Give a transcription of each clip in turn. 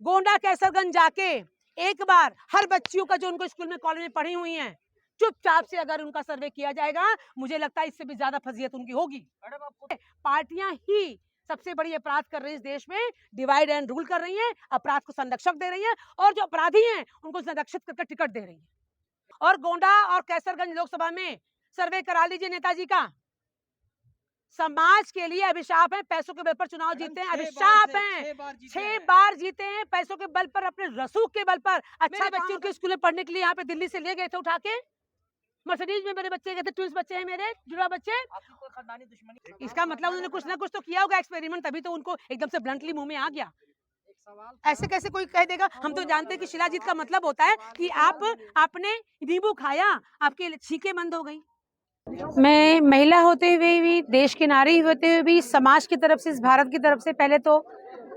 गोंडा कैसरगंज जाके एक बार हर बच्चियों का जो उनको स्कूल में कॉलेज में पढ़ी हुई हैं चुपचाप से अगर उनका सर्वे किया जाएगा, मुझे लगता है इससे भी ज्यादा फजीयत उनकी होगी। पार्टियां ही सबसे बड़ी अपराध कर रही है इस देश में, डिवाइड एंड रूल कर रही हैं, अपराध को संरक्षक दे रही हैं और जो अपराधी हैं उनको संरक्षित करके टिकट दे रही हैं। और गोंडा और कैसरगंज लोकसभा में सर्वे करा लीजिए नेताजी का। समाज के लिए अभिशाप है, पैसों के बल पर चुनाव जीते हैं, अभिशाप हैं। 6 बार जीते हैं पैसों के बल पर, अपने रसूख के बल पर। अच्छा बच्चे उनके स्कूल में पढ़ने के लिए यहाँ पे दिल्ली से ले गए थे उठा के, मर्सिडीज में मेरे बच्चे गए थे, ट्विंस बच्चे हैं मेरे, जुड़ा बच्चे। खानदानी दुश्मनी, इसका मतलब उन्होंने कुछ ना कुछ तो किया होगा एक्सपेरिमेंट, तभी तो उनको एकदम से ब्लंटली मुंह में आ गया। ऐसे कैसे कोई कह देगा? हम तो जानते हैं कि शिलाजीत का मतलब होता है कि आपने नींबू खाया, आपके छींके बंद हो गई। मैं महिला होते हुए भी, देश की नारी होते हुए भी, समाज की तरफ से, इस भारत की तरफ से पहले तो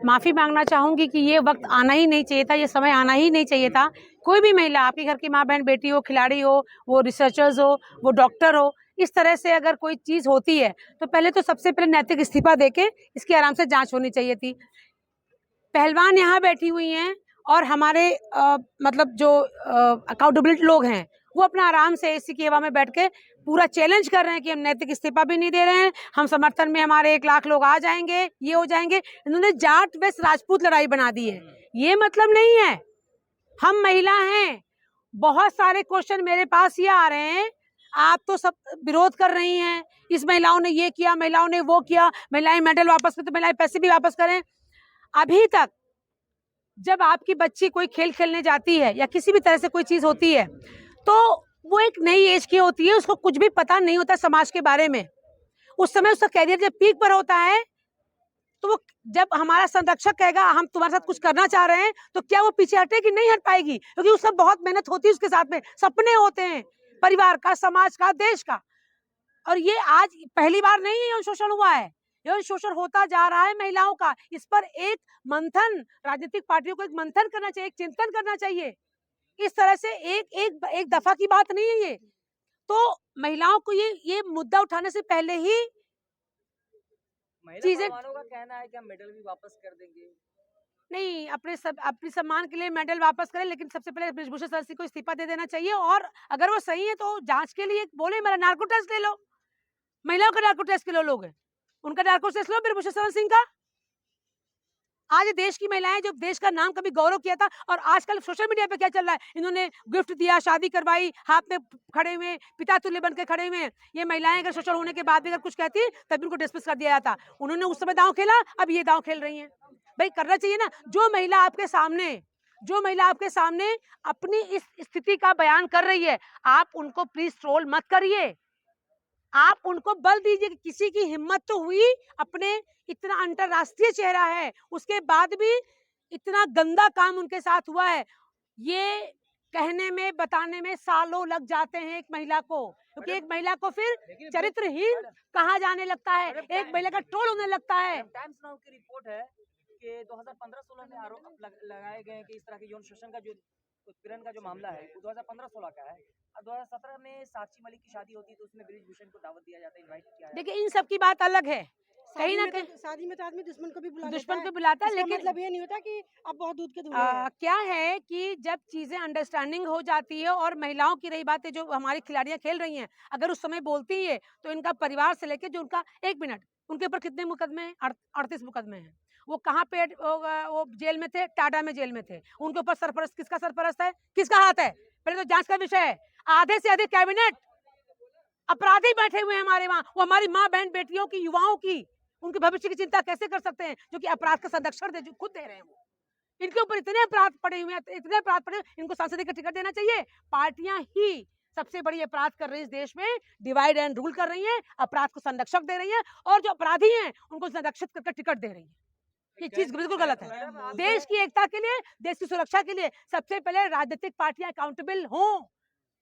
माफी मांगना चाहूंगी कि ये वक्त आना ही नहीं चाहिए था, ये समय आना ही नहीं चाहिए था। कोई भी महिला, आपके घर की माँ बहन बेटी हो, खिलाड़ी हो, वो रिसर्चर्स हो, वो डॉक्टर हो, इस तरह से अगर कोई चीज होती है तो पहले तो सबसे पहले नैतिक इस्तीफा देके इसकी आराम से जांच होनी चाहिए थी। पहलवान यहाँ बैठी हुई हैं और हमारे मतलब जो अकाउंटेबिलिटी लोग हैं वो अपना आराम से एसी की हवा में बैठ के पूरा चैलेंज कर रहे हैं कि हम नैतिक इस्तीफा भी नहीं दे रहे हैं, हम समर्थन में हमारे 1 लाख लोग आ जाएंगे, ये हो जाएंगे। इन्होंने जाट वेस्ट राजपूत लड़ाई बना दी है, ये मतलब नहीं है। हम महिला हैं, बहुत सारे क्वेश्चन मेरे पास ये आ रहे हैं, आप तो सब विरोध कर रही हैं, इस महिलाओं ने ये किया, महिलाओं ने वो किया, महिलाएं मेडल वापस करें तो महिलाएं पैसे भी वापस करें। अभी तक जब आपकी बच्ची कोई खेल खेलने जाती है या किसी भी तरह से कोई चीज होती है तो वो एक नई एज की होती है, उसको कुछ भी पता नहीं होता समाज के बारे में। उस समय उसका कैरियर जब पीक पर होता है तो वो, जब हमारा संरक्षक कहेगा हम तुम्हारे साथ कुछ करना चाह रहे हैं, तो क्या वो पीछे हटेगी? नहीं हट पाएगी, क्योंकि उसका बहुत मेहनत होती है, उसके साथ में सपने होते हैं परिवार का, समाज का, देश का। और ये आज पहली बार नहीं है यौन शोषण हुआ है, यौन शोषण होता जा रहा है महिलाओं का। इस पर एक मंथन, राजनीतिक पार्टियों को एक मंथन करना चाहिए, एक चिंतन करना चाहिए। इस तरह से एक दफा की बात नहीं है ये। तो महिलाओं को ये मुद्दा उठाने से पहले ही चीजें, का कहना है कि हम मेडल भी वापस कर देंगे। नहीं, अपने सम्मान के लिए मेडल वापस करें, लेकिन सबसे पहले बृजभूषण शरण सिंह को इस्तीफा दे देना चाहिए। और अगर वो सही है तो जांच के लिए बोले मेरा नार्को टेस्ट ले लो, महिलाओं का नार्को टेस्ट किलो लोग, उनका नार्को टेस्ट लो बृजभूषण शरण सिंह का। आज देश की महिलाएं जो देश का नाम कभी गौरव किया था, और आजकल सोशल मीडिया पे क्या चल रहा है, इन्होंने गिफ्ट दिया, शादी करवाई, हाथ में खड़े हुए, पिता तुल्य बन के खड़े हुए। ये महिलाएं अगर शोषण होने के बाद भी अगर कुछ कहती तब उनको डिस्मिस कर दिया जाता। उन्होंने उस समय दांव खेला, अब ये दांव खेल रही हैं। भाई करना चाहिए ना। जो महिला आपके सामने अपनी इस स्थिति का बयान कर रही है, आप उनको प्लीज ट्रोल मत करिए, आप उनको बल दीजिए कि किसी की हिम्मत तो हुई, अपने इतना अंतरराष्ट्रीय चेहरा है उसके बाद भी इतना गंदा काम उनके साथ हुआ है। ये कहने में, बताने में सालों लग जाते हैं एक महिला को, क्योंकि एक महिला को फिर चरित्रहीन कहा जाने लगता है, एक महिला का ट्रोल होने लगता है। टाइम्स नाउ की रिपोर्ट है कि 2015-16 में आरोप लगाए गए कि इस तरह के यौन शोषण का जो उत्पीड़न का जो मामला है वो 2015-16 का है। 2017 में साक्षी मलिक की शादी होती है तो उसमें बृजभूषण को दावत दिया जाता है, इनवाइट किया जाता है। देखिए इन सब की बात अलग है, कहीं ना कहीं शादी में तो आदमी दुश्मन को भी बुलाता है, लेकिन मतलब ये नहीं होता कि अब बहुत दूध के दूल्हे हैं। क्या है कि जब चीजें अंडरस्टैंडिंग हो जाती है, और महिलाओं की रही बात है, जो हमारी खिलाड़ियां खेल रही हैं, अगर उस समय बोलती है तो इनका परिवार से लेके जो उनका, 1 मिनट, उनके ऊपर कितने मुकदमे हैं? 38 मुकदमे हैं। वो कहाँ पे वो जेल में थे? टाटा में जेल में थे। उनके ऊपर सरपरस्त, किसका सरपरस्त है, किसका हाथ है? पहले तो जांच का विषय है। आधे से अधिक कैबिनेट अपराधी बैठे हुए हैं हमारे वहां, वो हमारी माँ बहन बेटियों की, युवाओं की, उनके भविष्य की चिंता कैसे कर सकते हैं, जो कि अपराध का संरक्षण जो खुद दे रहे हैं वो। इनके ऊपर इतने अपराध पड़े हुए हैं, इतने अपराध पड़े, इनको सांसद का टिकट देना चाहिए। पार्टियां ही सबसे बड़ी अपराध कर रही है इस देश में, डिवाइड एंड रूल कर रही हैं, अपराध को संरक्षक दे रही हैं, और जो अपराधी हैं उनको संरक्षित करके टिकट दे रही है। ये चीज बिल्कुल गलत है। देश की एकता के लिए, देश की सुरक्षा के लिए सबसे पहले राजनीतिक पार्टियां अकाउंटेबल हों।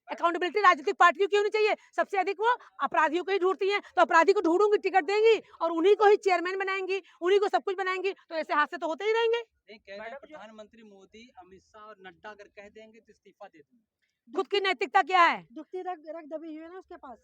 अकाउंटेबिलिटी राजनीतिक पार्टियों की होनी चाहिए। सबसे अधिक वो अपराधियों को ही ढूंढती हैं, तो अपराधी को ढूंढूंगी, टिकट देंगी और उन्हीं को ही चेयरमैन बनाएंगी, उन्हीं को सब कुछ बनाएंगी, तो ऐसे हादसे तो होते ही रहेंगे। प्रधानमंत्री मोदी, अमित शाह और नड्डा अगर कह देंगे तो इस्तीफा दे देंगे। खुद की नैतिकता क्या है? दुखती रग दबी हुई है ना उसके पास।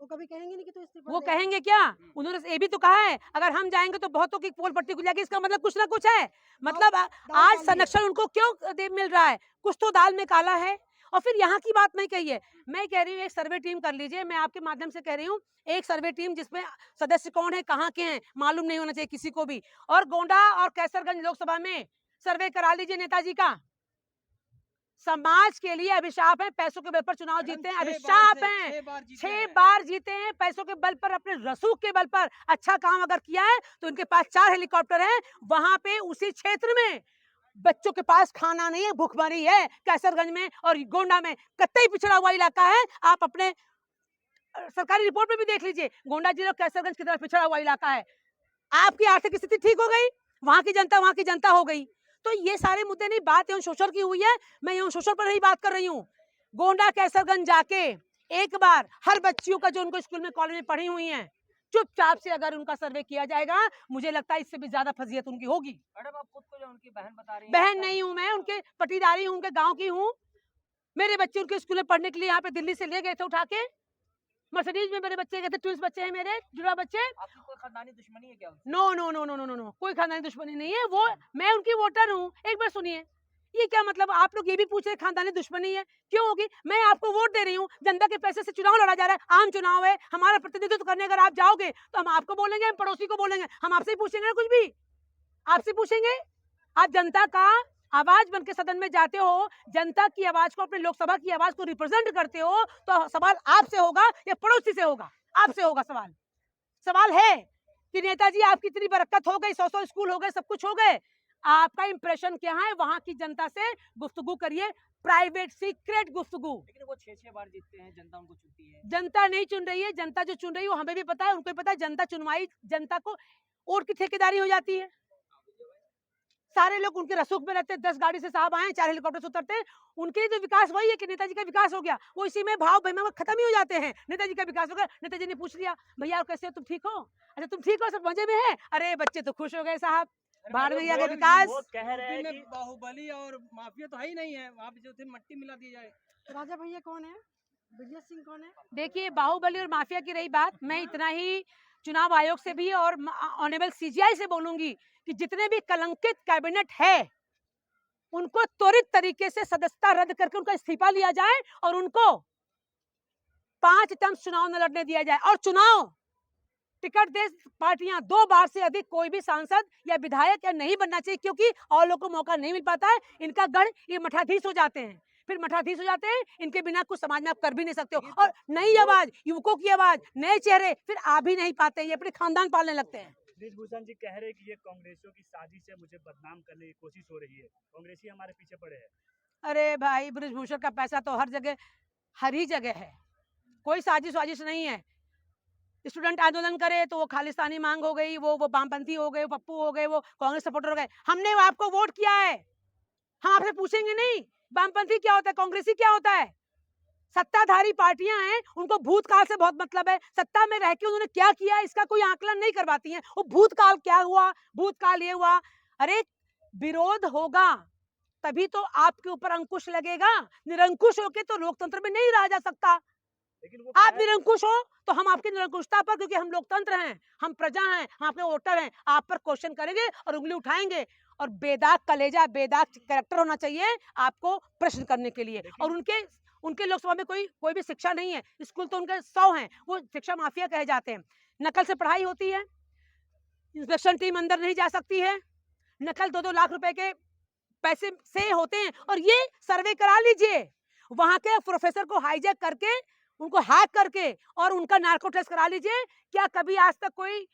वो कभी कहेंगे नहीं कि तू इस्तीफा वो दे। कहेंगे क्या? उन्होंने ये भी तो कहा है अगर हम जाएंगे तो बहुतों की पोल पट्टी खुल जाएगी, इसका मतलब कुछ ना कुछ है। मतलब दाल आज काली है। संरक्षण उनको क्यों मिल रहा है? कुछ तो दाल में काला है। और फिर यहाँ की बात नहीं कही है, मैं कह रही हूँ एक सर्वे टीम कर लीजिए। मैं आपके माध्यम से कह रही हूँ एक सर्वे टीम जिसमें सदस्य कौन है, कहाँ के हैं, मालूम नहीं होना चाहिए किसी को भी। और गोंडा और कैसरगंज लोकसभा में सर्वे करा लीजिए नेताजी का। समाज के लिए अभिशाप है, पैसों के बल पर चुनाव जीते हैं, अभिशाप हैं। 6 बार जीते हैं पैसों के बल पर, अपने रसूख के बल पर। अच्छा काम अगर किया है तो इनके पास 4 हेलीकॉप्टर हैं। वहां पे उसी क्षेत्र में बच्चों के पास खाना नहीं है, भूखमरी है। कैसरगंज में और गोंडा में कतई पिछड़ा हुआ इलाका है। आप अपने सरकारी रिपोर्ट में भी देख लीजिए, गोंडा जिला कैसरगंज की तरफ पिछड़ा हुआ इलाका है। आपकी आर्थिक स्थिति ठीक हो गई, वहां की जनता हो गई। तो ये सारे मुद्दे नहीं, बात यौन शोषण की हुई है। मैं यौन शोषण पर नहीं बात कर रही हूँ। गोंडा कैसरगंज जाके एक बार हर बच्चियों का जो उनको स्कूल में कॉलेज में पढ़ी हुई हैं, चुपचाप से अगर उनका सर्वे किया जाएगा, मुझे लगता है इससे भी ज्यादा फजीयत उनकी होगी। मैडम आप खुद को जो उनकी बहन बता रही हैं, बहन नहीं हूं मैं, उनके पटीदारी हूं, उनके गांव की हूं। मेरे बच्चे उनके स्कूल में पढ़ने के लिए यहाँ पे दिल्ली से ले गए थे उठा के। मर्सिडीज में मेरे बच्चे गए थे, ट्विंस बच्चे हैं मेरे, जुड़ा बच्चे। आपकी कोई खानदानी दुश्मनी है क्या उनसे? No no no no no no no, कोई खानदानी दुश्मनी नहीं है। वो मैं उनकी वोटर हूँ। एक बार सुनिए, ये क्या मतलब? आप लोग ये भी पूछ रहे खानदानी दुश्मनी है, क्यों होगी? मैं आपको वोट दे रही हूँ, जनता के पैसे से चुनाव लड़ा जा रहा है, आम चुनाव है, हमारा प्रतिनिधित्व करने अगर आप जाओगे तो हम आपको बोलेंगे, हम पड़ोसी को बोलेंगे, हम आपसे ही पूछेंगे ना, कुछ भी आपसे पूछेंगे। आप जनता का आवाज बन के सदन में जाते हो, जनता की आवाज को, अपने लोकसभा की आवाज को रिप्रेजेंट करते हो, तो सवाल आपसे होगा या पड़ोसी से होगा? आपसे होगा सवाल। सवाल है कि नेताजी आपकी इतनी बरकत हो गई, 100 स्कूल हो गए, सब कुछ हो गए, आपका इंप्रेशन क्या है? वहां की जनता से गुफ्तगू करिए, प्राइवेट सीक्रेट गुफ्तगू। लेकिन वो 6 बार जीतते हैं, जनता उनको चुनती है। जनता नहीं चुन रही है, जनता जो चुन रही है वो हमें भी पता है, उनको भी पता है। जनता चुनवाई जनता को वोट की ठेकेदारी हो जाती है। सारे लोग उनके रसूख में रहते हैं, 10 गाड़ी से साहब आए, 4 हेलीकॉप्टर से उतरते हैं। उनके लिए तो विकास वही है कि नेताजी का विकास हो गया, वो इसी में भाव भैया खत्म ही हो जाते हैं। नेताजी का विकास हो गया, नेताजी ने पूछ लिया, भैया कैसे हो, तुम ठीक हो? अच्छा तुम ठीक हो, सब मजे में है? अरे बच्चे तो खुश हो गए साहब, बाढ़ में गया विकास। वो कह रहे हैं कि बाहुबली और माफिया तो है ही नहीं है, वहाँ पे जो थे मट्टी मिला दी जाए। राजा भैया कौन है? विजय सिंह कौन है? देखिए, बाहुबली और माफिया की रही बात, मैं इतना ही चुनाव आयोग से भी और ऑनेबल सीजीआई से बोलूंगी कि जितने भी कलंकित कैबिनेट है उनको त्वरित तरीके से सदस्यता रद्द करके उनका इस्तीफा लिया जाए और उनको 5 टर्म चुनाव न लड़ने दिया जाए। और चुनाव टिकट दे पार्टियां, 2 बार से अधिक कोई भी सांसद या विधायक या नहीं बनना चाहिए, क्योंकि और लोगों को मौका नहीं मिल पाता है। इनका गढ़ ये मठाधीश हो जाते हैं, फिर मठाधीश हो जाते हैं, इनके बिना कुछ समाज में आप कर भी नहीं सकते हो। और नई आवाज, युवकों की आवाज, नए चेहरे फिर आ भी नहीं पाते, ये अपने खानदान पालने लगते हैं। ब्रिजभूषण जी कह रहे हैं कि ये कांग्रेसियों की साजिश है, मुझे बदनाम करने की कोशिश हो रही है, कांग्रेसी हमारे पीछे पड़े हैं। अरे भाई, ब्रिजभूषण का पैसा तो हर ही जगह है, कोई साजिश वाजिश नहीं है। स्टूडेंट आंदोलन करे तो वो खालिस्तानी मांग हो गई, वो वामपंथी हो गए, वो पप्पू हो गए, वो कांग्रेस सपोर्टर हो गए। हमने आपको वोट किया है, हम आपसे पूछेंगे नहीं वामपंथी क्या होता है, कांग्रेसी क्या होता है। सत्ताधारी पार्टियां हैं, उनको भूतकाल से बहुत मतलब है। सत्ता में रह के उन्होंने क्या किया इसका कोई आकलन नहीं करवाती हैं। वो भूतकाल क्या हुआ, भूतकाल ये हुआ। अरे विरोध होगा तभी तो आपके ऊपर अंकुश लगेगा, निरंकुश होके तो लोकतंत्र में नहीं रहा जा सकता। लेकिन वो आप निरंकुश हो तो हम आपकी निरंकुशता पर, क्योंकि हम लोकतंत्र हैं, हम प्रजा हैं, हम आपके वोटर हैं, आप पर क्वेश्चन करेंगे और उंगली उठाएंगे। और बेदाग कलेजा, बेदाग कैरेक्टर होना चाहिए आपको प्रश्न करने के लिए। और उनके लोकसभा में कोई भी शिक्षा नहीं है, स्कूल तो उनके 100 हैं, वो शिक्षा माफिया कहे जाते हैं। नकल से पढ़ाई होती है, इंस्पेक्शन टीम अंदर नहीं जा सकती है, नकल 2-2 लाख रुपए के पैसे से होते हैं। और ये सर्वे करा लीजिए, वहां के प्रोफेसर को हाईजैक करके, उनको हैक करके और उनका नार्को टेस्ट करा लीजिए। क्या कभी आज तक कोई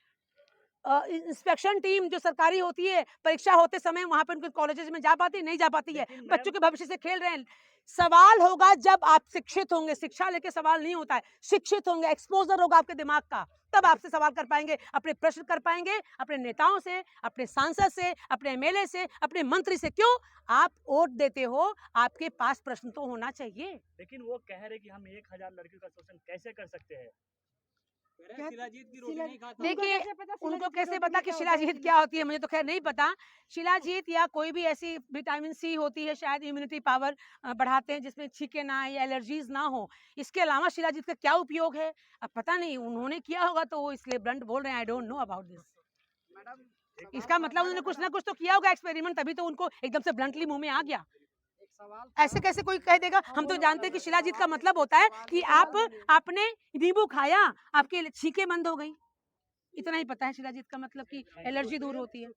इंस्पेक्शन टीम जो सरकारी होती है, परीक्षा होते समय वहां पे उनके कॉलेजेस में जा पाती, नहीं जा पाती है। बच्चों के भविष्य से खेल रहे हैं। सवाल होगा जब आप शिक्षित होंगे, शिक्षा लेके सवाल नहीं होता है, शिक्षित होंगे, एक्सपोजर होगा आपके दिमाग का, तब आपसे सवाल कर पाएंगे, अपने प्रश्न कर पाएंगे, अपने नेताओं से, अपने सांसद से, अपने एमएलए से, अपने मंत्री से। क्यों आप वोट देते हो, आपके पास प्रश्न तो होना चाहिए। लेकिन वो कह रहे कि हम 1000 लड़कियों का शोषण कैसे कर सकते हैं। क्या- शिलाजीत की रोटी शिला- नहीं खाता। देखिए, कैसे पता उनको शिलाजीत की कैसे रोटी पता में कि क्या होता है? शिलाजीत क्या होती है, मुझे तो खैर नहीं पता। शिलाजीत या कोई भी ऐसी विटामिन सी होती है, शायद इम्यूनिटी पावर बढ़ाते हैं, जिसमें छींके ना आए या एलर्जीज ना हो। इसके अलावा शिलाजीत का क्या उपयोग है, अब पता नहीं, उन्होंने किया होगा तो वो इसलिए ब्लंट बोल रहे हैं। I don't know about this. इसका मतलब उन्होंने कुछ ना कुछ तो किया होगा एक्सपेरिमेंट, तभी तो उनको एकदम से ब्लंटली मुंह में आ गया। ऐसे कैसे कोई कह देगा? हम तो जानते हैं कि शिलाजीत का मतलब होता है कि आपने नींबू खाया, आपकी छींके बंद हो गई। इतना ही पता है शिलाजीत का मतलब कि एलर्जी दूर होती है।